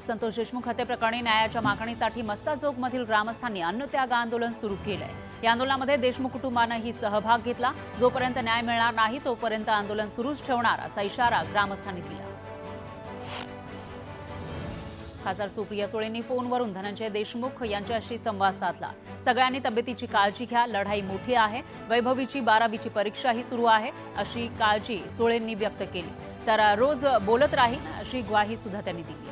संतोष देशमुख हत्येप्रकरणी न्यायाच्या मागणीसाठी मस्साजोगमधील ग्रामस्थांनी अन्नत्याग आंदोलन सुरू केलंय। या आंदोलनामध्ये देशमुख कुटुंबानंही सहभाग घेतला। जोपर्यंत न्याय मिळणार नाही तोपर्यंत आंदोलन सुरूच ठेवणार असा इशारा ग्रामस्थांनी दिला। खासदार सुप्रिया सुळेंनी फोनवरून धनंजय देशमुख यांच्याशी संवाद साधला। सगळ्यांनी तब्येतीची काळजी घ्या, लढाई मोठी आहे, वैभवीची 12वीची परीक्षाही सुरू आहे अशी काळजी सुळेंनी व्यक्त केली। तर रोज बोलत राहील अशी ग्वाही सुद्धा त्यांनी दिली।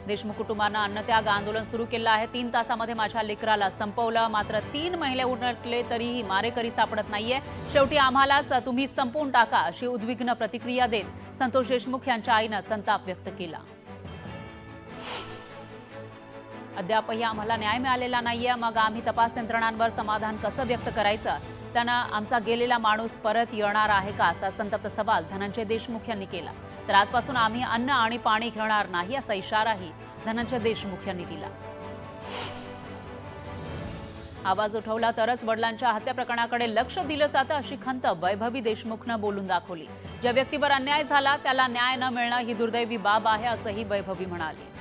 देशमुख कुटुंबानं अन्नत्याग आंदोलन सुरू केलं आहे। 3 तासामध्ये माझ्या लेकराला संपवलं, मात्र 3 महिने उलटले तरीही मारेकरी सापडत नाहीये। शेवटी आम्हालाच तुम्ही संपवून टाका अशी उद्विग्न प्रतिक्रिया देत संतोष देशमुख यांच्या आईनं संताप व्यक्त केला। अद्यापही आम्हाला न्याय मिळालेला नाहीये, मग आम्ही तपास यंत्रणांवर समाधान कसं व्यक्त करायचं? त्यांना आमचा गेलेला माणूस परत येणार आहे का असा संतप्त सवाल धनंजय देशमुख यांनी केला। तर आजपासून आम्ही अन्न आणि पाणी घेणार नाही असा इशाराही धनंजय देशमुख यांनी दिला। आवाज उठवला तरच वडिलांच्या हत्या प्रकरणाकडे लक्ष दिलं जातं अशी खंत वैभवी देशमुखनं बोलून दाखवली। ज्या व्यक्तीवर अन्याय झाला त्याला न्याय न मिळणं ही दुर्दैवी बाब आहे असंही वैभवी म्हणाली।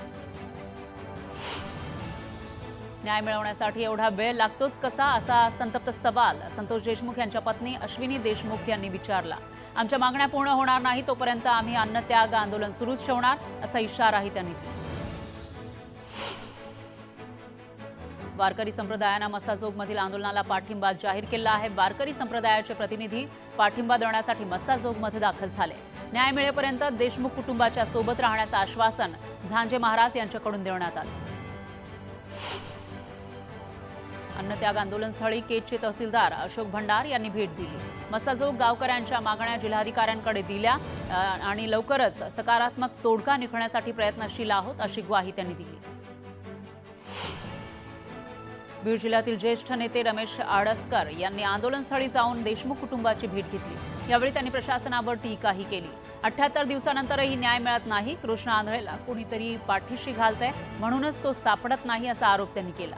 न्याय मिळवण्यासाठी एवढा वेळ लागतोच कसा असा संतप्त सवाल संतोष देशमुख यांच्या पत्नी अश्विनी देशमुख यांनी विचारला। आमच्या मागण्या पूर्ण होणार नाही तोपर्यंत आम्ही अन्नत्याग आंदोलन सुरूच ठेवणार असा इशाराही त्यांनी दिला। वारकरी संप्रदायानं मस्साजोगमधील आंदोलनाला पाठिंबा जाहीर केला आहे। वारकरी संप्रदायाचे प्रतिनिधी पाठिंबा देण्यासाठी मस्साजोगमध्ये दाखल झाले। न्याय मिळेपर्यंत देशमुख कुटुंबाच्या सोबत राहण्याचं आश्वासन झांजे महाराज यांच्याकडून देण्यात आलं। अन्नत्याग आंदोलनस्थळी केजचे तहसीलदार अशोक भंडार यांनी भेट दिली। मस्साजोग गावकऱ्यांच्या मागण्या जिल्हाधिकाऱ्यांकडे दिल्या आणि लवकरच सकारात्मक तोडगा निघण्यासाठी प्रयत्नशील आहोत अशी ग्वाही त्यांनी दिली। बीड जिल्ह्यातील ज्येष्ठ नेते रमेश आडसकर यांनी आंदोलनस्थळी जाऊन देशमुख कुटुंबाची भेट घेतली। यावेळी त्यांनी प्रशासनावर टीकाही केली। 78 दिवसानंतरही न्याय मिळत नाही, कृष्ण आंधळेला कोणीतरी पाठीशी घालतंय म्हणूनच तो सापडत नाही असा आरोप त्यांनी केला।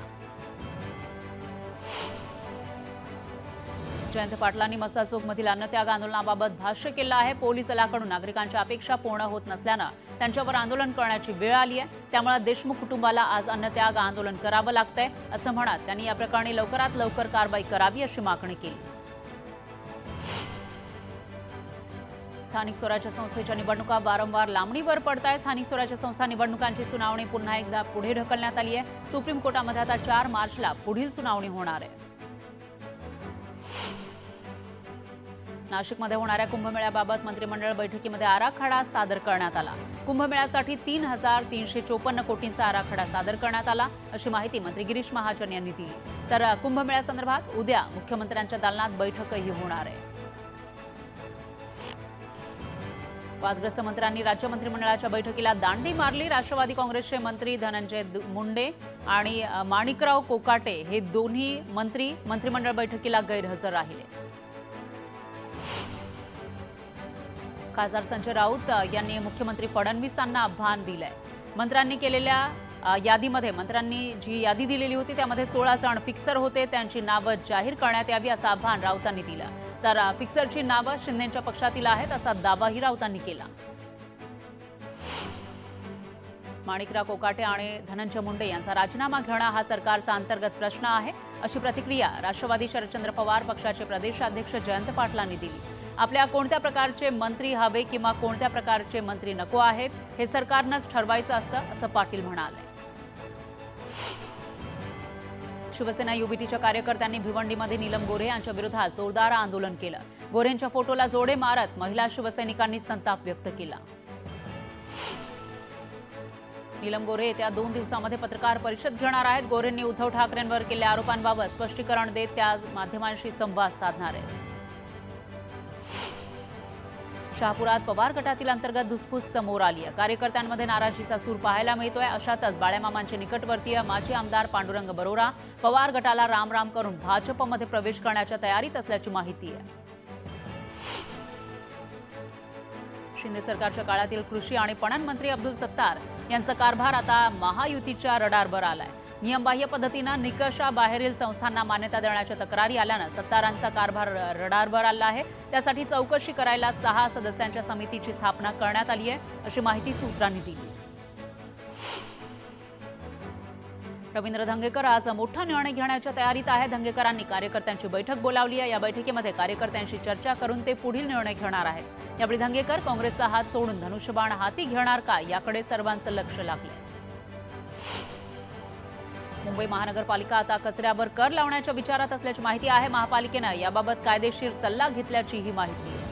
जयंत पाटलांनी मस्साजोगमधील अन्नत्याग आंदोलनाबाबत भाष्य केलं आहे। पोलीस दलाकडून नागरिकांच्या अपेक्षा पूर्ण होत नसल्यानं त्यांच्यावर आंदोलन करण्याची वेळ आली आहे, त्यामुळे देशमुख कुटुंबाला आज अन्नत्याग आंदोलन करावं लागतंय असं म्हणत त्यांनी या प्रकरणी लवकरात लवकर कारवाई करावी अशी मागणी केली। स्थानिक स्वराज्य संस्थेच्या निवडणुका वारंवार लांबणीवर पडतायत। स्थानिक स्वराज्य संस्था निवडणुकांची सुनावणी पुन्हा एकदा पुढे ढकलण्यात आली आहे। सुप्रीम कोर्टामध्ये आता 4 मार्चला पुढील सुनावणी होणार आहे। नाशिकमध्ये होणाऱ्या कुंभमेळ्याबाबत मंत्रिमंडळ बैठकीमध्ये आराखडा सादर करण्यात आला। कुंभमेळ्यासाठी 3,354 कोटींचा आराखडा सादर करण्यात आला अशी माहिती मंत्री गिरीश महाजन यांनी दिली। तर कुंभमेळ्यासंदर्भात उद्या मुख्यमंत्र्यांच्या दालनात बैठकही होणार आहे। वादग्रस्त मंत्र्यांनी राज्य मंत्रिमंडळाच्या बैठकीला दांडी मारली। राष्ट्रवादी काँग्रेसचे मंत्री धनंजय मुंडे आणि माणिकराव कोकाटे हे दोन्ही मंत्री मंत्रिमंडळ बैठकीला गैरहजर राहिले। खासदार संजय राऊत यांनी मुख्यमंत्री फडणवीसांना आव्हान दिलंय। मंत्र्यांनी केलेल्या यादीमध्ये मंत्र्यांनी जी यादी दिलेली होती त्यामध्ये 16 जण फिक्सर होते, त्यांची नावं जाहीर करण्यात यावी असं आव्हान राऊतांनी दिलं। तर फिक्सरची नावं शिंदेच्या पक्षातील आहेत असा दावाही राऊतांनी केला। माणिकराव कोकाटे आणि धनंजय मुंडे यांचा राजीनामा घेणं हा सरकारचा अंतर्गत प्रश्न आहे अशी प्रतिक्रिया राष्ट्रवादी शरदचंद्र पवार पक्षाचे प्रदेशाध्यक्ष जयंत पाटलांनी दिली। आपल्या कोणत्या प्रकारचे मंत्री हवे किंवा कोणत्या प्रकारचे मंत्री नको आहेत हे सरकारनंच ठरवायचं असतं असं पाटील म्हणाले। शिवसेना युबीटीच्या कार्यकर्त्यांनी भिवंडीमध्ये नीलम गोऱ्हे यांच्या विरोधात जोरदार आंदोलन केलं। गोऱ्हेंच्या फोटोला जोडे मारत महिला शिवसैनिकांनी संताप व्यक्त केला। नीलम गोऱ्हे येत्या 2 दिवसांमध्ये पत्रकार परिषद घेणार आहेत। गोऱ्हेंनी उद्धव ठाकरेंवर केलेल्या आरोपांबाबत स्पष्टीकरण देत त्या माध्यमांशी संवाद साधणार आहेत। शहापुरात पवार गटातील अंतर्गत धुसफूस समोर आली आहे। कार्यकर्त्यांमध्ये नाराजीचा सूर पाहायला मिळतोय। अशातच बाळेमामांचे निकटवर्तीय माजी आमदार पांडुरंग बरोरा पवार गटाला राम करून भाजपमध्ये प्रवेश करण्याच्या तयारीत असल्याची माहिती आहे। शिंदे सरकारच्या काळातील कृषी आणि पणन मंत्री अब्दुल सत्तार यांचा कारभार आता महायुतीच्या रडारवर आलाय। नियमबाह्य पद्धतीनं निकषाबाहेरील संस्थांना मान्यता देण्याच्या तक्रारी आल्यानं सत्तारांचा कारभार रडारवर आला आहे। त्यासाठी चौकशी करायला 6 सदस्यांच्या समितीची स्थापना करण्यात आली आहे, अशी माहिती सूत्रांनी दिली। रवींद्र धंगेकर आज मोठा निर्णय घेण्याच्या तयारीत आहे। धंगेकरांनी कार्यकर्त्यांची बैठक बोलावली आहे। या बैठकीमध्ये कार्यकर्त्यांशी चर्चा करून ते पुढील निर्णय घेणार आहेत। यावेळी धंगेकर काँग्रेसचा हात सोडून धनुष्यबाण हाती घेणार का, याकडे सर्वांचं लक्ष लागलंय। मुंबई महानगरपालिका आता कचऱ्यावर कर लावण्याच्या विचारात असल्याची माहिती आहे। महापालिकेनं याबाबत कायदेशीर सल्ला घेतल्याची ही माहिती आहे।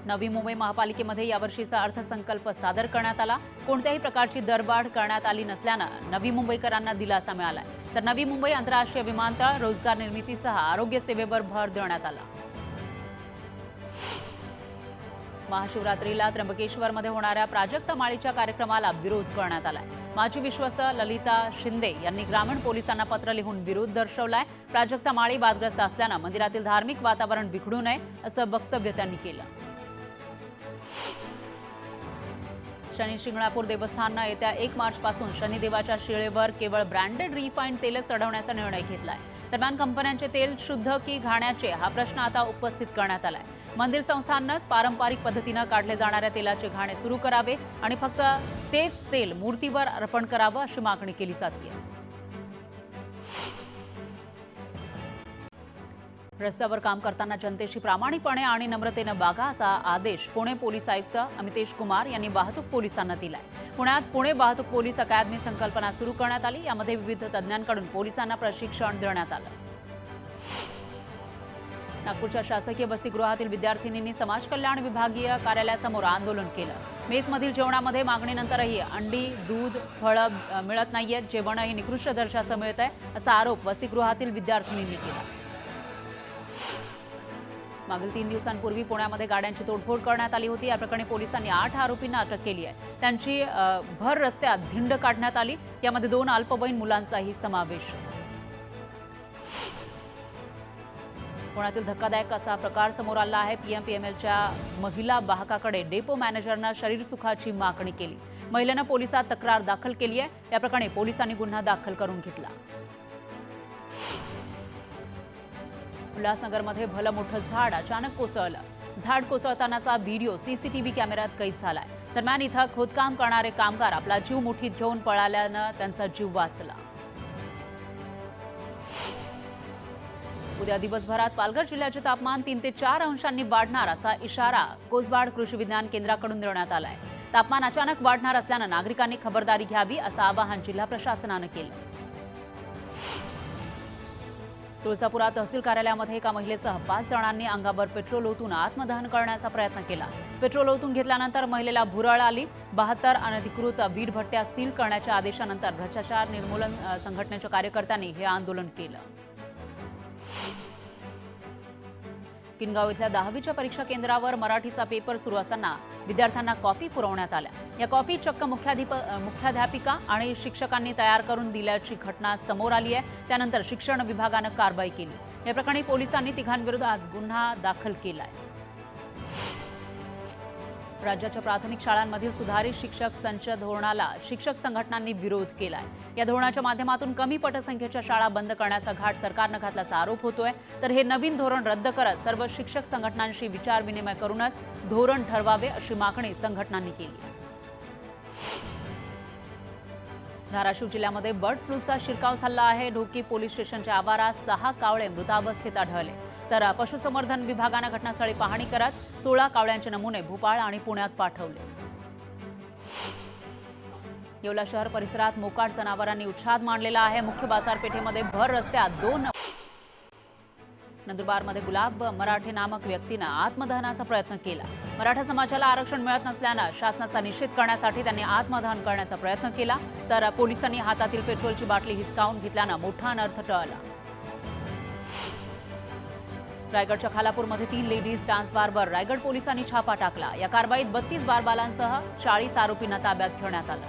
नवी मुंबई महापालिकेमध्ये यावर्षीचा अर्थसंकल्प सादर करण्यात आला। कोणत्याही प्रकारची दरवाढ करण्यात आली नसल्यानं नवी मुंबईकरांना दिलासा मिळालाय। तर नवी मुंबई आंतरराष्ट्रीय विमानतळ, रोजगार निर्मितीसह आरोग्य सेवेवर भर देण्यात आला। महाशिवरात्रीला त्र्यंबकेश्वरमध्ये होणाऱ्या प्राजक्त माळीच्या कार्यक्रमाला विरोध करण्यात आलाय। माजी विश्वस्त ललिता शिंदे यांनी ग्रामीण पोलिसांना पत्र लिहून विरोध दर्शवलाय। प्राजक्त माळी वादग्रस्त असल्यानं मंदिरातील धार्मिक वातावरण बिघडू नये असं वक्तव्य त्यांनी केलं। शनी शिंगणापूर देवस्थाननं येत्या 1 मार्चपासून शनिदेवाच्या शिळेवर केवळ ब्रँडेड रिफाईंड तेलच चढवण्याचा निर्णय घेतलाय। दरम्यान कंपन्यांचे तेल शुद्ध की घाण्याचे हा प्रश्न आता उपस्थित करण्यात आलाय। मंदिर संस्थांनाच पारंपरिक पद्धतीनं काढले जाणाऱ्या तेलाचे घाणे सुरू करावे आणि फक्त तेच तेल मूर्तीवर अर्पण करावं अशी मागणी केली जाते। रस्त्यावर काम करताना जनतेशी प्रामाणिकपणे आणि नम्रतेनं वागा असा आदेश पुणे पोलीस आयुक्त अमितेश कुमार यांनी वाहतूक पोलिसांना दिलाय। पुण्यात पुणे वाहतूक पोलीस अकादमी संकल्पना सुरू करण्यात आली। यामध्ये विविध तज्ज्ञांकडून पोलिसांना प्रशिक्षण देण्यात आलं। नागपूरच्या शासकीय वसतिगृहातील विद्यार्थिनींनी समाज कल्याण विभागीय कार्यालयासमोर आंदोलन केलं। मेसमधील जेवणामध्ये मागणीनंतरही अंडी, दूध, फळं मिळत नाहीयेत, जेवणही निकृष्ट दर्जाचं मिळत आहे असा आरोप वसतिगृहातील विद्यार्थिनींनी केला। मागील 3 दिवसांपूर्वी पुण्यामध्ये गाड्यांची तोडफोड करण्यात आली होती। या प्रकरणी पोलिसांनी 8 आरोपींना अटक केली आहे। त्यांची भर रस्त्यात धिंड काढण्यात आली। यामध्ये 2 अल्पवयीन मुलांचाही समावेश। पुण्यातील धक्कादायक असा प्रकार समोर आला आहे। पीएमपीएमएलच्या महिला वाहकाकडे डेपो मॅनेजरनं शरीर सुखाची मागणी केली। महिलेनं पोलिसात तक्रार दाखल केली आहे। या प्रकरणी पोलिसांनी गुन्हा दाखल करून घेतला। उल्हासनगरमध्ये भलं मोठं झाड अचानक कोसळलं। झाड कोसळतानाचा व्हिडिओ सीसीटीव्ही कॅमेऱ्यात कैद झालाय। दरम्यान इथं खोदकाम करणारे कामगार आपला जीव मुठीत घेऊन पळाल्यानं त्यांचा जीव वाचला। उद्या दिवसभरात पालघर जिल्ह्याचे तापमान 3 ते 4 अंशांनी वाढणार असा इशारा कोसबाड कृषी विज्ञान केंद्राकडून देण्यात आलाय। तापमान अचानक वाढणार असल्यानं नागरिकांनी खबरदारी घ्यावी असं आवाहन जिल्हा प्रशासनानं केलं। तुळजापुरात तहसील कार्यालयामध्ये एका महिलेसह 5 जणांनी अंगावर पेट्रोल ओतून आत्मदहन करण्याचा प्रयत्न केला। पेट्रोल ओतून घेतल्यानंतर महिलेला भुरळ आली। 72 अनधिकृत वीट भट्ट्या सील करण्याच्या आदेशानंतर भ्रष्टाचार निर्मूलन संघटनेच्या कार्यकर्त्यांनी हे आंदोलन केलं। किनगाव इथल्या 10वीच्या परीक्षा केंद्रावर मराठीचा पेपर सुरू असताना विद्यार्थ्यांना कॉपी पुरवण्यात आल्या। या कॉपी चक्क मुख्याध्यापिका आणि शिक्षकांनी तयार करून दिल्याची घटना समोर आली आहे। त्यानंतर शिक्षण विभागानं कारवाई केली। या प्रकरणी पोलिसांनी तिघांविरोधात गुन्हा दाखल केलाय। राज्याच्या प्राथमिक शाळांमधील सुधारित शिक्षक संच धोरणाला शिक्षक संघटनांनी विरोध केलाय। या धोरणाच्या माध्यमातून कमी पटसंख्येच्या शाळा बंद करण्याचा घाट सरकारनं घातल्याचा आरोप होतोय। तर हे नवीन धोरण रद्द करत सर्व शिक्षक संघटनांशी विचारविनिमय करूनच धोरण ठरवावे अशी मागणी संघटनांनी केली। धाराशिव जिल्ह्यामध्ये बर्ड फ्लूचा शिरकाव झाला आहे। ढोकी पोलीस स्टेशनच्या आवारात 6 कावळे मृतावस्थेत आढळले। तर पशुसंवर्धन विभागानं घटनास्थळी पाहणी करत 16 कावळ्यांचे नमुने भोपाळ आणि पुण्यात पाठवले। येवला शहर परिसरात मोकाट जनावरांनी उच्छाद मांडलेला आहे। मुख्य बाजारपेठेमध्ये भर रस्त्यात 2 नंदुरबारमध्ये गुलाब मराठे नामक व्यक्तीनं आत्मदहनाचा प्रयत्न केला। मराठा समाजाला आरक्षण मिळत नसल्यानं शासनाचा निषेध करण्यासाठी त्यांनी आत्मदहन करण्याचा प्रयत्न केला। तर पोलिसांनी हातातील पेट्रोलची बाटली हिसकावून घेतल्यानं मोठा अनर्थ टळला। रायगडच्या खालापूरमध्ये 3 लेडीज डान्स बारवर रायगड पोलिसांनी छापा टाकला। या कारवाईत 32 बारबालांसह 40 आरोपींना ताब्यात घेण्यात आलं।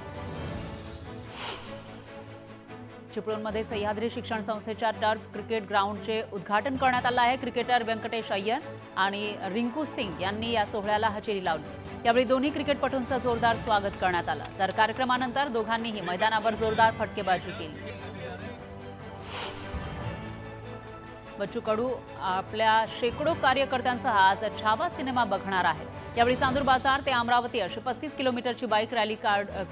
चिपळूणमध्ये सह्याद्री शिक्षण संस्थेच्या टर्फ क्रिकेट ग्राउंडचे उद्घाटन करण्यात आलं आहे। क्रिकेटर व्यंकटेश अय्यर आणि रिंकू सिंग यांनी या सोहळ्याला हजेरी लावली। यावेळी दोन्ही क्रिकेटपटूंचं जोरदार स्वागत करण्यात आलं। तर कार्यक्रमानंतर दोघांनीही मैदानावर जोरदार फटकेबाजी केली। बच्चू कडू आपल्या शेकडो कार्यकर्त्यांसह आज छावा सिनेमा बघणार आहेत। यावेळी चांदूर बाजार ते अमरावती अशी 35 किलोमीटरची बाईक रॅली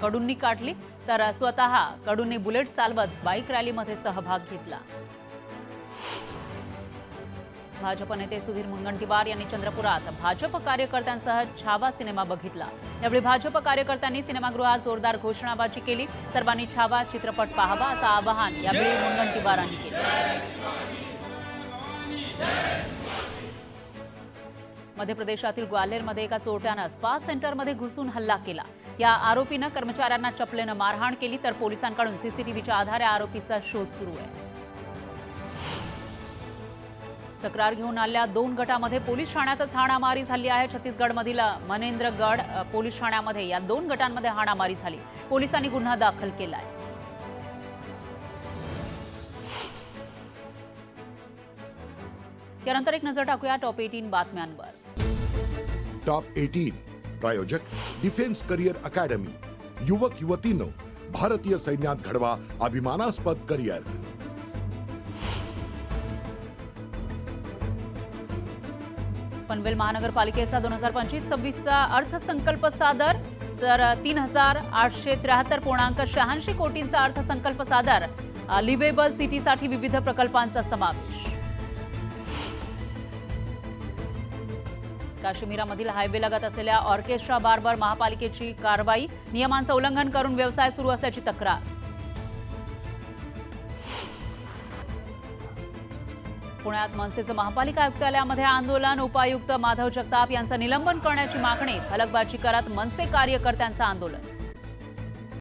कडूंनी काढली, तर स्वतः कडूंनी बुलेट चालवत बाईक रॅलीमध्ये सहभाग घेतला। भाजप नेते सुधीर मुनगंटीवार यांनी चंद्रपुरात भाजप कार्यकर्त्यांसह छावा सिनेमा बघितला। यावेळी भाजप कार्यकर्त्यांनी सिनेमागृहात जोरदार घोषणाबाजी केली। सर्वांनी छावा चित्रपट पाहावा असं आवाहन यावेळी मुनगंटीवारांनी केलं। मध्य प्रदेशातील ग्वाल्हेरमध्ये एका चोरट्यानं स्पा सेंटरमध्ये घुसून हल्ला केला। या आरोपीनं कर्मचाऱ्यांना चपलेनं मारहाण केली, तर पोलिसांकडून सीसीटीव्हीच्या आधारे आरोपीचा शोध सुरू आहे। तक्रार घेऊन आलेल्या 2 गटांमध्ये पोलीस ठाण्यातच हाणामारी झाली आहे। छत्तीसगडमधील मनेंद्रगड पोलीस ठाण्यामध्ये या 2 गटांमध्ये हाणामारी झाली। पोलिसांनी गुन्हा दाखल केला आहे। यानंतर एक नजर टाकूया टॉप 18 बातम्यांवर। टॉप 18 प्रायोजक डिफेन्स करिअर अकॅडमी। युवक युवतींनो, भारतीय सैन्यात घडवा अभिमानास्पद करिअर। पनवेल महानगरपालिकेचा 2025-26चा अर्थसंकल्प सादर, तर 3,873.86 कोटींचा अर्थसंकल्प सादर। लिव्हेबल सिटीसाठी विविध प्रकल्पांचा समावेश। काश्मीरामधील हायवेलगत असलेल्या ऑर्केस्ट्रा बारवर महापालिकेची कारवाई। नियमांचं उल्लंघन करून व्यवसाय सुरू असल्याची तक्रार। पुण्यात मनसेचं महापालिका आयुक्तालयामध्ये आंदोलन। उपायुक्त माधव जगताप यांचं निलंबन करण्याची मागणी। फलकबाजी करत मनसे कार्यकर्त्यांचं आंदोलन।